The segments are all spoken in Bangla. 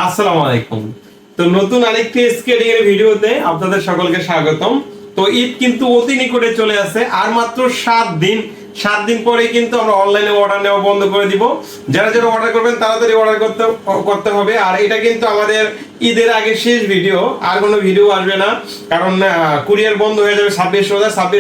আসসালামু আলাইকুম। তো নতুন আরেকটি স্কেটিং এর ভিডিওতে আপনাদের সকলকে স্বাগতম। তো ঈদ কিন্তু অতি নিকটে চলে আসে, আর মাত্র 7 দিন পরে কিন্তু আমরা অনলাইনে অর্ডার নেওয়া বন্ধ করে দিব। যারা যারা অর্ডার করবেন তাড়াতাড়ি অর্ডার করতে হবে। আর এটা কিন্তু আমাদের ঈদের আগে শেষ ভিডিও, আর কোনো ভিডিও আসবে না, কারণ কুরিয়ার বন্ধ হয়ে যাবে 26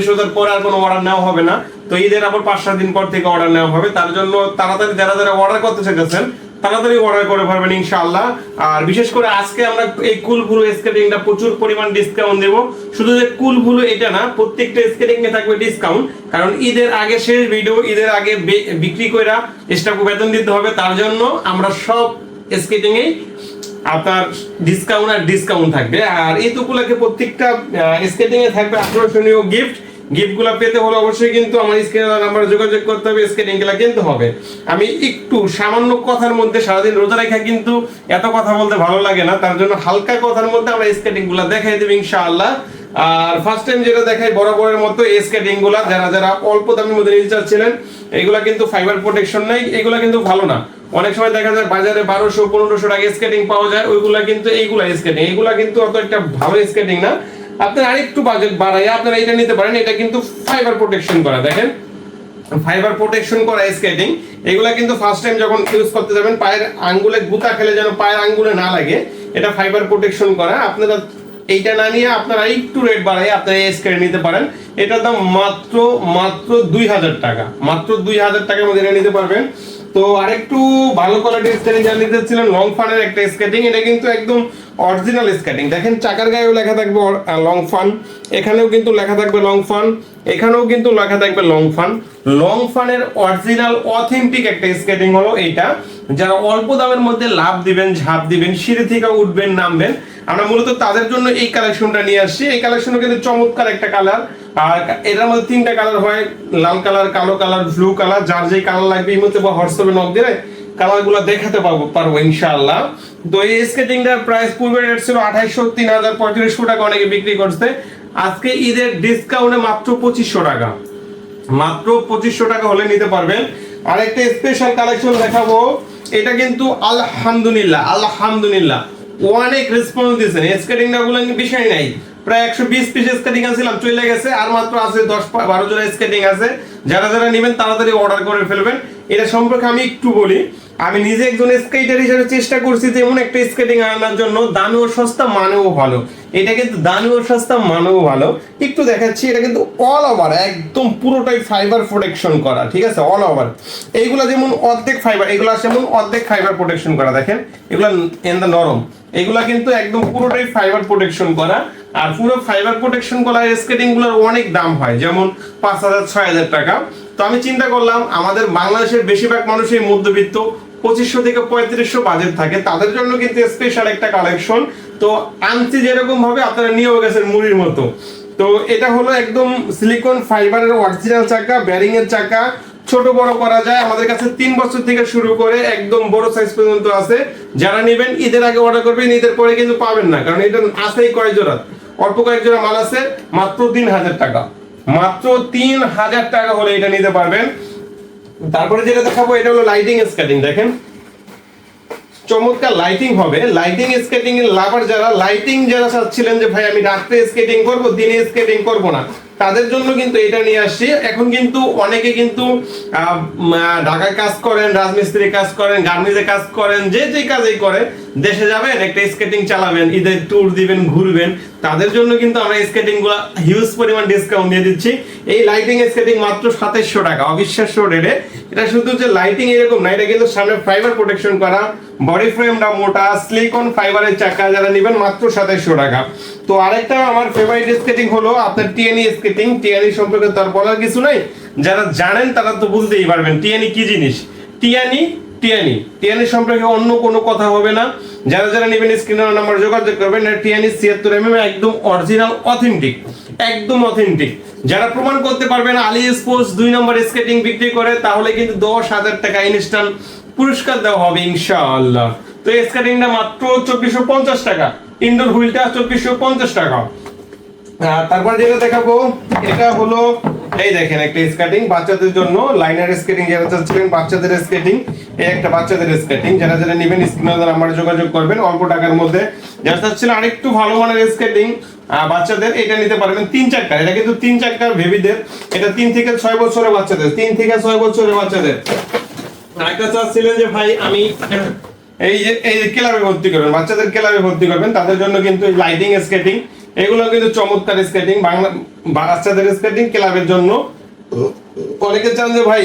রোজার পরে আর কোনো অর্ডার নেওয়া হবে না। তো ঈদের আবার 5-7 দিন পর থেকে অর্ডার নেওয়া হবে। তার জন্য তাড়াতাড়ি যারা যারা অর্ডার করতে চাইতেছেন তাড়াতাড়ি অর্ডার করে পারবেন ইনশাআল্লাহ। আর বিশেষ করে আজকে আমরা এই কুল ব্লু স্কেটিংটা প্রচুর পরিমাণ ডিসকাউন্ট দেব। শুধু যে কুল ব্লু এটা না, প্রত্যেকটা স্কেটিং এ থাকবে ডিসকাউন্ট, কারণ ঈদের আগে শেষ ভিডিও, ঈদের আগে বিক্রি কইরা স্টাফকে বেতন দিতে হবে। তার জন্য আমরা সব স্কেটিং এ আপনার ডিসকাউন্ট থাকবে। আর এই উপলক্ষে প্রত্যেকটা স্কেটিং এ থাকবে আকর্ষণীয় গিফটগুলো পেতে হলে অবশ্যই কিন্তু আমার স্ক্রিনে নাম্বারে যোগাযোগ করতে হবে, স্কেটিং গুলো কিনতে হবে। আমি একটু সামান্য কথার মধ্যে, সারাদিন রোজা রেখে কিন্তু এত কথা বলতে ভালো লাগে না, তার জন্য হালকা কথার মধ্যে আমরা স্কেটিং গুলো দেখাই দেব ইনশাআল্লাহ। আর ফার্স্ট টাইম যেটা দেখাই বরাবরের মতো এই স্কেটিং গুলা, যারা যারা অল্প দামের মধ্যে নিতে চাচ্ছিলেন, এগুলা কিন্তু ফাইবার প্রোটেকশন নাই, এগুলা কিন্তু ভালো না। অনেক সময় দেখা যায় বাজারে 1200-1500 টাকা স্কেটিং পাওয়া যায়, ওইগুলা কিন্তু এইগুলা কিন্তু অত একটা ভালো স্কেটিং না। আপনার আরেকটু বাজেট বাড়ায় আপনারা এটা নিতে পারেন। এটা কিন্তু ফাইবার প্রোটেকশন করা, দেখেন ফাইবার প্রোটেকশন করা স্কেটিং। এগুলা কিন্তু ফার্স্ট টাইম যখন ইউজ করতে যাবেন, পায়ের আঙ্গুলে গুতা খেলে যেন পায়ের আঙ্গুলে না লাগে, এটা ফাইবার প্রোটেকশন করা। আপনারা এইটা না নিয়ে আপনারা একটু রেট বাড়ায় আপনারা এই স্কেট নিতে পারেন। এটার দাম মাত্র 2000 টাকা, মাত্র 2000 টাকার মধ্যে এটা নিতে পারবেন। তো আরেকটু ভালো কোয়ালিটির স্কেটিং যা নিতে ছিলেন, লং ফানের একটা স্কেটিং, এটা কিন্তু একদম অরিজিনাল স্কেটিং। দেখেন চাকার গায়েও লেখা থাকবে লং ফান, এখানেও কিন্তু লেখা থাকবে লং ফান, এখানেও কিন্তু লেখা থাকবে লং ফান। লং ফানের অরিজিনাল অথেন্টিক একটা স্কেটিং হলো এইটা। যারা অল্প দামের মধ্যে লাভ দিবেন, ঝাঁপ দিবেন, সিঁড়ি থেকে উঠবেন নামবেন, আমরা মূলত তাদের জন্য এই কালেকশনটা নিয়ে আসছি। এই কালেকশনও কিন্তু চমৎকার একটা কালার। আর এটার মধ্যে 3টা কালার হয়, লাল কালার, কালো কালার, ব্লু কালার। যার যেই কালার লাগবে এই মধ্যে হোয়াটসঅ্যাপে নক দিলে কালারগুলো দেখাতে পারবো ইনশাআল্লাহ। তো এই স্কেটিংটার প্রাইস পূর্বে রেট ছিল 2800, 3000, 3500 টাকা অনেকে বিক্রি করছে। আজকে ঈদের ডিসকাউন্টে মাত্র 2500 টাকা, মাত্র 2500 টাকা হলে নিতে পারবেন। আর একটা স্পেশাল কালেকশন দেখাবো, এটা কিন্তু আলহামদুলিল্লাহ অনেক রেসপন্স দিয়েছেন। স্কেটিংটা গুলো বিষয় নাই, প্রায় 120 পিস স্কেটিং আনছিলাম, চলে গেছে, আর মাত্র আছে 10-12 জোড়া স্কেটিং আছে। যারা যারা নেবেন তাড়াতাড়ি অর্ডার করে ফেলবেন। এটা সম্পর্কে আমি একটু বলি, আমি নিজে একজন স্কেটার হিসেবে চেষ্টা করছি যে এমন একটা স্কেটিং আনার জন্য, দামিও সস্তা মানেও ভালো। এটা কিন্তু দামিও সস্তা মানেও ভালো। একটু দেখাচ্ছি, এটা কিন্তু অল ওভার একদম পুরোটাই ফাইবার প্রোটেকশন করা, ঠিক আছে, অল ওভার। এইগুলা যেমন অর্ধেক ফাইবার, এগুলা যেমন অর্ধেক ফাইবার প্রোটেকশন করা, দেখেন এগুলা এন্দা নরম, এগুলা কিন্তু একদম পুরোটাই ফাইবার প্রোটেকশন করা। আর পুরো ফাইবার প্রোটেকশন করা স্কেটিং গুলোর অনেক দাম হয়, যেমন 5000-6000 টাকা। তো আমি চিন্তা করলাম আমাদের বাংলাদেশের বেশিরভাগ মানুষই মধ্যবিত্ত, 2500 থেকে 3500 বাজেট থাকে, তাদের জন্য কিন্তু স্পেশাল একটা কালেকশন। তো আনছি যেরকম ভাবে আপনারা নিয়েও গেছেন মুড়ির মতো। তো এটা হলো একদম সিলিকন ফাইবারের অরিজিনাল চাকা, ব্যারিং এর চাকা, ছোট বড় করা যায়। আমাদের কাছে 3 বছর থেকে শুরু করে একদম বড় সাইজ পর্যন্ত আছে। যারা নেবেন ঈদের আগে অর্ডার করবেন, ঈদের পরে কিন্তু পাবেন না, কারণ এটা আছেই কয় জোড়া, অল্প কয়েক জোড়া মাল আছে। মাত্র 3000 টাকা, মাত্র 3000 টাকা হলে এটা নিতে পারবেন। তারপরে যেটা দেখাবো, এটা হলো লাইটিং স্কেটিং। দেখেন চমৎকার লাইটিং হবে। লাইটিং স্কেটিং এর লাভার যারা, লাইটিং যারা চাচ্ছিলেন যে ভাই আমি রাত্রে স্কেটিং করব, দিনে স্কেটিং করব না, তাদের জন্য কিন্তু এটা নিয়ে আসছি। এখন কিন্তু অনেকে কিন্তু ঢাকায় কাজ করেন, রাজমিস্ত্রি কাজ করেন, গার্মেন্টসে কাজ করেন, যে যে কাজই করে, দেশে যাবেন একটা স্কেটিং চালাবেন, ঈদের ট্যুর দিবেন, ঘুরবেন, তাদের জন্য কিন্তু আমরা স্কেটিং গুলা হিউজ পরিমাণ ডিসকাউন্ট দিয়ে দিচ্ছি। এই লাইটিং স্কেটিং মাত্র 2700 টাকা, অবিশ্বাস্য রেটে। এটা শুধু যে লাইটিং এরকম না, এটা কিন্তু সামনে ফাইবার প্রোটেকশন করা, বডি ফ্রেমটা মোটা, সিলিকন ফাইবারের চাকা। যারা নেবেন মাত্র 2700 টাকা। তো আরেকটা আমার ফেভারিট স্কেটিং হলো আপনার টিএনই স্কেটিং। টিএনই সম্পর্কে তার বলার কিছু নাই, যারা জানেন তারা তো বুঝতেই পারবেন টিএনই কি জিনিস। টিএনই সম্পর্কে অন্য কোনো কথা হবে না। যারা যারা নেবেন স্ক্রিনের নাম্বার যোগাযোগ করবেন। টিএনই 76 একদম অরিজিনাল অথেন্টিক, একদম অথেন্টিক। যারা প্রমাণ করতে পারবেন আলী স্পোর্টস 2 নম্বর স্কেটিং বিক্রি করে, তাহলে কিন্তু 10,000 টাকা ইনস্ট্যান্ট পুরস্কার দেওয়া হবে ইনশাআল্লাহ। তো এই স্কেটিংটা মাত্র 2450 টাকা, ইনডোর হুইলটা 2450 টাকা। তারপর যেটা দেখাবো, এটা হলো এই দেখেন একটা স্কেটিং বাচ্চাদের জন্য, লাইনার স্কেটিং যারা চাচ্ছিলেন বাচ্চাদের স্কেটিং, এই একটা বাচ্চাদের স্কেটিং যারা যারা নেবেন স্ক্রিনে নাম্বারে যোগাযোগ করবেন। অল্প টাকার মধ্যে যারা চাচ্ছিলেন আরেকটু ভালো মানের স্কেটিং বাচ্চাদের, এটা নিতে পারবেন 3 চাকার। এটা কিন্তু 3 চাকার বেবিদের, এটা 3 থেকে 6 বছরের বাচ্চাদের, 3 থেকে 6 বছরের বাচ্চাদের। আরেকটা চাচ্ছিলেন যে ভাই আমি এই যে ক্লাবে ভর্তি করবেন, বাচ্চাদের ক্লাবে ভর্তি করবেন, তাদের জন্য কিন্তু লাইটিং স্কেটিং এগুলো কিন্তু চমৎকার স্কেটিং, বাংলা বাচ্চাদের স্কেটিং ক্লাবের জন্য। অনেকে চান যে ভাই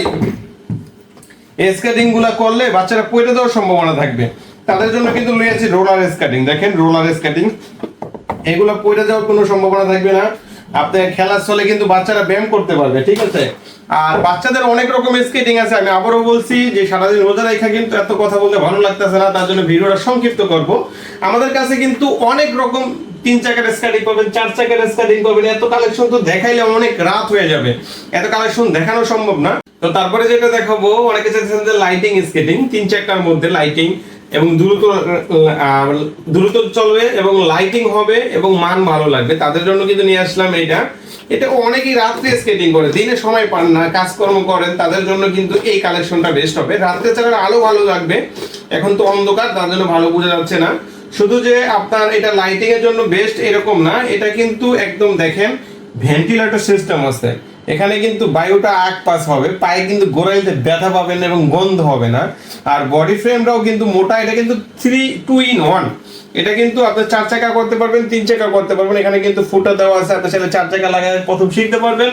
এই স্কেটিং গুলা করলে বাচ্চারা পড়ে যাওয়ার সম্ভাবনা থাকবে, তাদের জন্য কিন্তু নিয়েছি রোলার স্কেটিং। দেখেন রোলার স্কেটিং, এগুলো পড়ে যাওয়ার কোনো সম্ভাবনা থাকবে না, আপনার খেলার চলে কিন্তু বাচ্চারা ব্যায়াম করতে পারবে, ঠিক আছে। আর বাচ্চাদের অনেক রকম স্কেটিং আছে, আমি আবারও বলছি যে সারাদিন রোজা রাখা কিন্তু এত কথা বলতে ভালো লাগতেছে না, তার জন্য ভিডিওটা সংক্ষিপ্ত করব। আমাদের কাছে কিন্তু অনেক রকম 3 চাকার স্কেটিং পাবেন, 4 চাকার স্কেটিং পাবেন, এত কালেকশন তো দেখাইলে অনেক রাত হয়ে যাবে, এত কালেকশন দেখানো সম্ভব না। তো তারপরে যেটা দেখাবো, অনেকে চাইছেন যে লাইটিং স্কেটিং, 3 চাকার মধ্যে লাইটিং এবং দ্রুত চলবে এবং লাইটিং হবে এবং মান ভালো লাগবে, তাদের জন্য কিন্তু নিয়ে আসলাম এইটা। এটা অনেকেই রাত্রে স্কেটিং করে, দিনে সময় পান না, কাজকর্ম করেন, তাদের জন্য কিন্তু এই কালেকশনটা বেস্ট হবে। রাত্রে চালালে আলো ভালো লাগবে, এখন তো অন্ধকার তার জন্য ভালো বোঝা যাচ্ছে না। শুধু যে আপনার এটা লাইটিং এর জন্য বেস্ট এরকম না, এটা কিন্তু একদম দেখেন ভেন্টিলেটর সিস্টেম আছে, এখানে কিন্তু বায়ুটা আগ পাস হবে, পায়ে কিন্তু গোড়ালিতে ব্যথা পাবেন এবং গন্ধ হবে না। আর বডি ফ্রেমটাও কিন্তু মোটা, এটা কিন্তু 2 in 1। এটা কিন্তু আপনি 4 চাকা করতে পারবেন, 3 চাকা করতে পারবেন, এখানে কিন্তু ফুটা দেওয়া আছে, আপনি চাইলে 4 চাকা লাগায় প্রথম শিখতে পারবেন,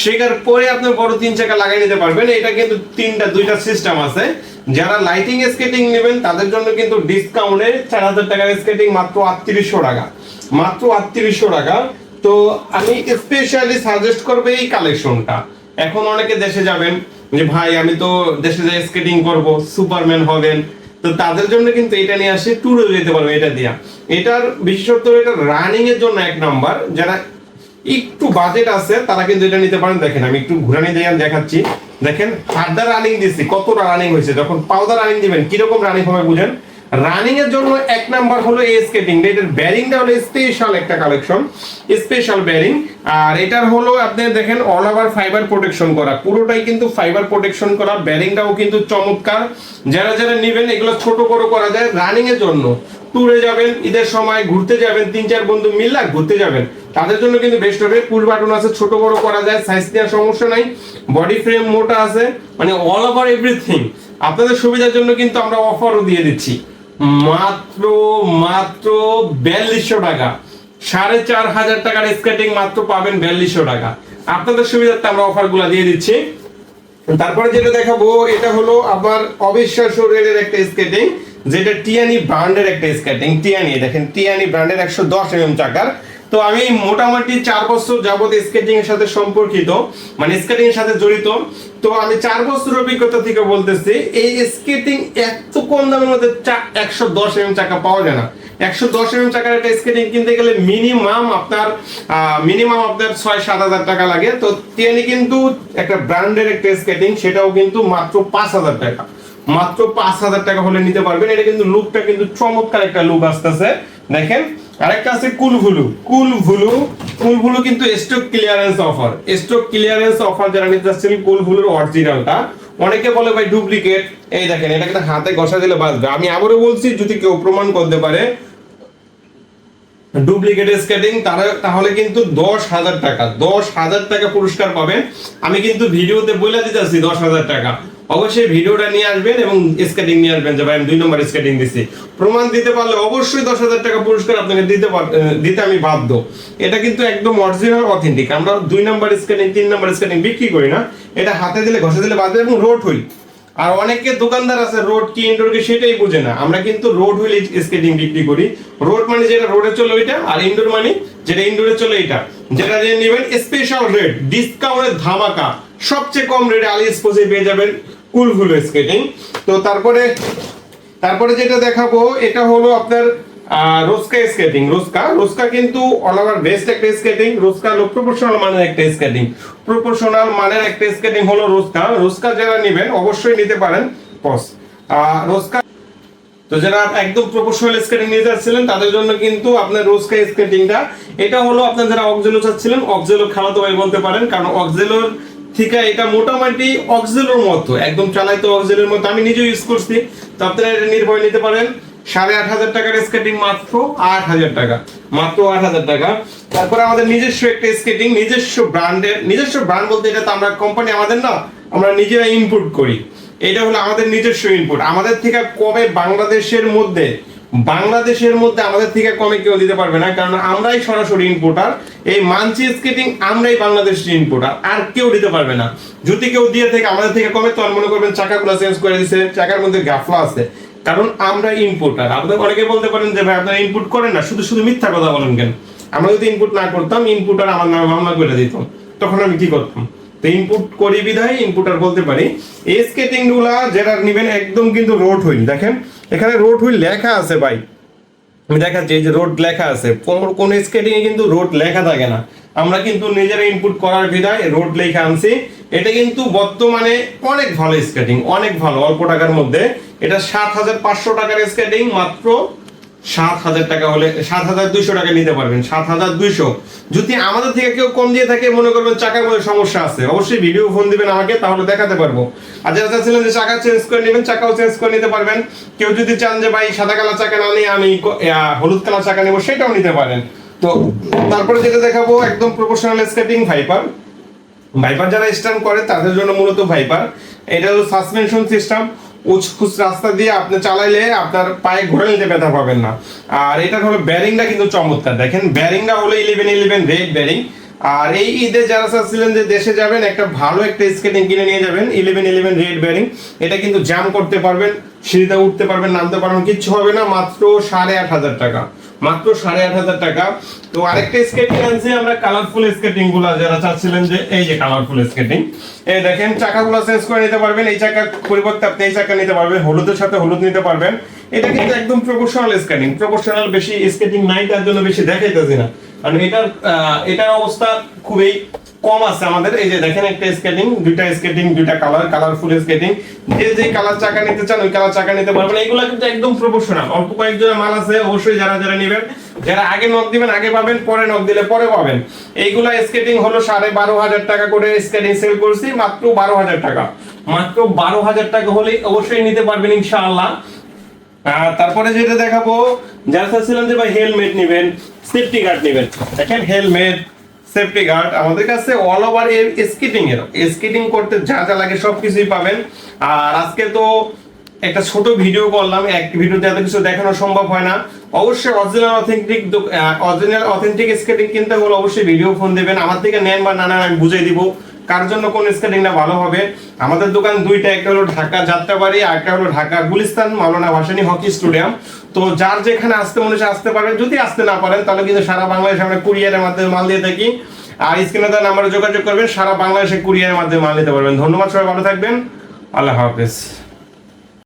শেখার পরে আপনি বড় 3 চাকা লাগিয়ে নিতে পারবেন। এটা কিন্তু 2টা সিস্টেম আছে। যারা লাইটিং স্কেটিং নেবেন তাদের জন্য কিন্তু ডিসকাউন্টে 4000 টাকার স্কেটিং মাত্র 3800 টাকা, মাত্র 3800 টাকা। তো আমি স্পেশালি সাজেস্ট করব এই কালেকশনটা। এখন অনেকে দেশে যাবেন যে ভাই আমি তো দেশে যাই স্কেটিং করব, সুপারম্যান হবেন, তো তাদের জন্য কিন্তু এটা নিয়ে আসে, ট্যুরে যেতে পারবে এটা দিয়া। এটার বিশেষত্ব এটা রানিং এর জন্য 1 নাম্বার, যারা একটু বাজেট আছে তারা কিন্তু এটা নিতে পারেন। দেখেন আমি একটু ঘুরানি দিয়ে দেখাচ্ছি, দেখেন হাতটা রানিং দিচ্ছি, কতটা রানিং হয়েছে, যখন পাউডার রানিং দিবেন কিরকম রানিং হবে বুঝেন। রানিং এর জন্য 1 নাম্বার হলো এই স্কেটিং, এটার বেয়ারিংটা হলো স্পেশাল একটা কালেকশন, স্পেশাল বেয়ারিং। আর এটার হলো আপনি দেখেন অল ওভার ফাইবার প্রোটেকশন করা, পুরোটাই কিন্তু ফাইবার প্রোটেকশন করা, বেয়ারিংটাও কিন্তু চমৎকার। যারা যারা নেবেন এগুলো ছোট বড় করা যায়, রানিং এর জন্য ট্যুরে যাবেন, ঈদের সময় ঘুরতে যাবেন, 3-4 বন্ধু মিলে ঘুরতে যাবেন, তাদের জন্য কিন্তু বেস্ট হবে। পুশ বাটন আছে, ছোট বড় করা যায়, সাইজ নেওয়ার সমস্যা নাই, বডি ফ্রেম মোটা আছে, মানে অল ওভার এভরিথিং। আপনাদের সুবিধার জন্য কিন্তু আমরা অফারও দিয়ে দিচ্ছি মাত্র 4200 টাকা, 4500 টাকার স্কেটিং মাত্র পাবেন 4200 টাকা। আপনাদের সুবিধার্থে আমরা অফারগুলো দিয়ে দিচ্ছি। তারপরে যেটা দেখাবো এটা হলো আবার অবিশ্বাস্য রেটের একটা স্কেটিং, যেটা টিয়ানি ব্র্যান্ডের একটা স্কেটিং। টিয়ানি দেখেন, টিয়ানি ব্র্যান্ডের 110 mm চাকার। তো আমি মোটামুটি 4 বছর যাবত স্কেটিং এর সাথে সম্পর্কিত, মানে স্কেটিং এর সাথে জড়িত। তো আমি 4 বছর অভিজ্ঞতা থেকে বলতেছি এই স্কেটিং এত কম দামের মধ্যে 110 mm চাকা পাওয়া যায় না। 110 mm চাকার একটা স্কেটিং কিনতে গেলে মিনিমাম আপনার 6-7 হাজার টাকা লাগে। তো টিয়ানি কিন্তু একটা ব্র্যান্ডের একটা স্কেটিং, সেটাও কিন্তু মাত্র 5000 টাকা, মাত্র 5000 টাকা হলে নিতে পারবেন। এটা কিন্তু লুকটা কিন্তু চমৎকার একটা লুক আসতেছে। দেখেন আরেকটা আছে কুলভুলু, কুলভুলু কিন্তু stock clearance offer, stock clearance offer যারা নিতে যাচ্ছেন কুলভুলুর অরিজিনালটা। অনেকে বলে ভাই ডুপ্লিকেট, এই দেখেন এটা কিন্তু হাতে ঘষা দিলে বাজবে। আমি আবারও বলছি যদি কেউ প্রমাণ করতে পারে ডুপ্লিকেট স্কেটিং তাহলে কিন্তু 10,000 টাকা, 10,000 টাকা পুরস্কার পাবেন। আমি কিন্তু ভিডিওতে বলে দিতেছি 10,000 টাকা। অবশ্যই ভিডিওটা নিয়ে আসবেন এবং স্কেটিং নিয়ে আসবেন, যে ভাই আমি 2 নম্বর স্কেটিং দিছি, প্রমাণ দিতে পারলে অবশ্যই 10,000 টাকা পুরস্কার আপনাকে দিতে আমি বাধ্য। এটা কিন্তু একদম অরিজিনাল অথেন্টিক। আমরা 2 নম্বর স্কেটিং 3 নম্বর স্কেটিং বিক্রি করি না, এটা হাতে দিলে ঘষে দিলে বাজবে এবং রোড হুইল। আর অনেকে দোকানদার আছে রোড কি ইনডোর কি সেটাই বুঝে না, আমরা কিন্তু রোড হুইল স্কেটিং বিক্রি করি। রোড মানে যেটা রোডে চলে ওইটা, আর ইনডোর মানে যেটা ইনডোরে চলে এইটা। যেটা যে নেবেন স্পেশাল রেট, ডিসকাউন্টের ধামাকা, সবচেয়ে কম রেটে আলি স্পোর্টসে পেয়ে যাবেন কুলভুলু স্কেটিং। তো তারপরে যেটা দেখাবো এটা হলো আপনার রোস্কা স্কেটিং। রোস্কা কিন্তু অল ওভার বেস্ট একটা স্কেটিং। রোস্কা হলো প্রপোর্শনাল মানের একটা স্কেটিং, প্রপোর্শনাল মানের একটা স্কেটিং হলো রোস্কা। যারা নেবেন অবশ্যই নিতে পারেন রোস্কা। তো তো যারা একদম প্রফেশনাল স্কেটিং নিতে যাচ্ছিলেন তাদের জন্য কিন্তু আপনার রোজকা স্কেটিংটা, এটা হলো আপনার যারা অক্সেলো চাচ্ছিলেন, অক্সেলো খালাতো ভাই বলতে পারেন, কারণ অক্সেলোর থেকে এটা মোটামুটি অক্সেলোর মতো, একদম চালাইতো অক্সেলোর মতো, আমি নিজেও ইউজ করছি। তো আপনারা এটা নির্ভয় নিতে পারেন। 8,500 টাকার স্কেটিং মাত্র 8,000 টাকা, মাত্র 8,000 টাকা। তারপরে আমাদের নিজস্ব একটা স্কেটিং, নিজস্ব ব্র্যান্ডের, নিজস্ব ব্র্যান্ড বলতে এটা তো আমরা কোম্পানি আমাদের না, আমরা নিজেরা ইনপুট করি। এটা হলো আমাদের নিজস্ব ইনপুট। আমাদের থেকে কমে বাংলাদেশের মধ্যে আমাদের থেকে কমে কেউ দিতে পারবে না, কারণ আমরাই সরাসরি ইনপুটার। এই মানচি স্কেটিং আমরাই বাংলাদেশের ইনপুটার, আর কেউ দিতে পারবে না। যদি কেউ দিয়ে থেকে আমাদের থেকে কমে, তো মনে করবেন চাকাগুলো চেঞ্জ করে দিছে, চাকার মধ্যে গাফলা আছে, কারণ আমরা ইনপুটার। আপনাদের অনেকে বলতে পারেন যে ভাই আপনারা ইনপুট করেন না, শুধু শুধু মিথ্যা কথা বলেন কেন? আমরা যদি ইনপুট না করতাম, ইনপুটার আমার নামে মামলা করে দিতাম, তখন আমি কি করতাম? তো ইনপুট করি বিধায় ইনপুটার বলতে পারি। এই স্কেটিং গুলা যেটা নিবেন একদম কিন্তু রোড হুইল, দেখেন এখানে রোড হুইল লেখা আছে ভাই, আমি দেখাচ্ছি, এই যে রোড লেখা আছে। কোন স্কেটিং এ কিন্তু রোড লেখা থাকে না, আমরা কিন্তু নিজেরা ইনপুট করার বিধায় রোড লেখা আনছি। এটা কিন্তু বর্তমানে অনেক ভালো স্কেটিং, অনেক ভালো, অল্প টাকার মধ্যে। এটা 7,500 টাকার স্কেটিং, মাত্র 7,000 টাকা হলে 7,200 টাকা নিতে পারবেন, 7,200। যদি আমাদের থেকে কেউ কম দিয়ে থাকে, মনে করবেন চাকার মধ্যে সমস্যা আছে, অবশ্যই ভিডিও ফোন দিবেন আমাকে, তাহলে দেখাতে পারবো। আর যারা চাচ্ছিলেন যে চাকা চেঞ্জ করে নেবেন, চাকাও চেঞ্জ করে নিতে পারবেন। কেউ যদি চান যে ভাই সাদা কালার চাকা না নিয়ে আমি হলুদ কালার চাকা নেবো, সেটাও নিতে পারেন। তো তারপরে যেটা দেখাবো একদম প্রফেশনাল স্কেটিং, ভাইপার। ভাইপার যারা স্টান্ট করে তাদের জন্য মূলত ভাইপার। এটা হলো সাসপেনশন সিস্টেম, উঁচু রাস্তা দিয়ে আপনি চালাইলে আপনার পায়ে ঘোরা নিতে ব্যথা পাবেন না। আর এটার হলো ব্যারিংটা কিন্তু চমৎকার, দেখেন ব্যারিংটা হলো 1111 রেড ব্যারিং। আর এই ঈদে যারা চাচ্ছিলেন যে দেশে যাবেন, একটা ভালো একটা স্কেটিং কিনে নিয়ে যাবেন 1111 রেড ব্যারিং। এটা কিন্তু জাম করতে পারবেন, সিঁড়িতে উঠতে পারবেন, নামতে পারবেন, কিচ্ছু হবে না, মাত্র 8,500 টাকা, মাত্র 8,500 টাকা। তো আরেকটা স্কেটিং আনছি আমরা, কালারফুল স্কেটিং গুলা যারা চাচ্ছিলেন যে এই যে কালারফুল স্কেটিং, এই দেখেন চাকাগুলো চেঞ্জ করে নিতে পারবেন, এই চাকার পরিবর্তে আপনি এই চাকা নিতে পারবেন, হলুদের সাথে হলুদ নিতে পারবেন। এটা কিন্তু একদম প্রফেশনাল স্কেটিং, প্রফেশনাল বেশি স্কেটিং নাই, তার জন্য বেশি দেখাইতেছি না, কারণ এটার অবস্থা খুবই কম আছে আমাদের। এই যে দেখেন একটা স্কেটিং, দুইটা কালার, কালারফুল স্কেটিং। যে কালার চাকা নিতে চান ওই কালার চাকা নিতে পারবেন। এগুলা কিন্তু একদম প্রফেশনাল, অল্প কয়েকজনের মাল আছে, অবশ্যই যারা নেবেন, যারা আগে নক দিবেন আগে পাবেন, পরে নক দিলে পরে পাবেন। এইগুলা স্কেটিং হলো 12,500 টাকা করে স্কেটিং সেল করছি, মাত্র 12,000 টাকা, মাত্র 12,000 টাকা হলে অবশ্যই নিতে পারবেন ইনশাআল্লাহ। তারপরে যেটা দেখাবো, যারা চাচ্ছিলেন যে ভাই হেলমেট নেবেন, সেফটি গার্ড নেবেন, দেখেন হেলমেট, সেফটি গার্ড আমাদের কাছে অল ওভার স্কেটিং করতে যা যা লাগে সবকিছুই পাবেন। আর আজকে তো একটা ছোট ভিডিও করলাম, এক ভিডিওতে এত কিছু দেখানো সম্ভব হয় না। অবশ্যই অরিজিনাল অথেন্টিক স্কেটিং কিনতে হলে অবশ্যই ভিডিও ফোন দেবেন, আমার থেকে নেন বা না নেন আমি বুঝিয়ে দিব কার জন্য কোন স্কেটিংটা ভালো হবে। আমাদের দোকান দুইটা, একটা হলো ঢাকা যাত্রাবাড়ি, আর একটা হলো ঢাকা গুলিস্তান মাওলানা ভাসানী হকি স্টেডিয়াম। তো যার যেখানে আসতে মনে হচ্ছে আসতে পারবেন, যদি আসতে না পারেন তাহলে কিন্তু সারা বাংলাদেশে আমরা কুরিয়ারের মাধ্যমে মাল দিয়ে থাকি। আর স্ক্রিনে দেওয়া নাম্বারে যোগাযোগ করবেন, সারা বাংলাদেশে কুরিয়ারের মাধ্যমে মাল নিতে পারবেন। ধন্যবাদ, সবাই ভালো থাকবেন, আল্লাহ হাফেজ।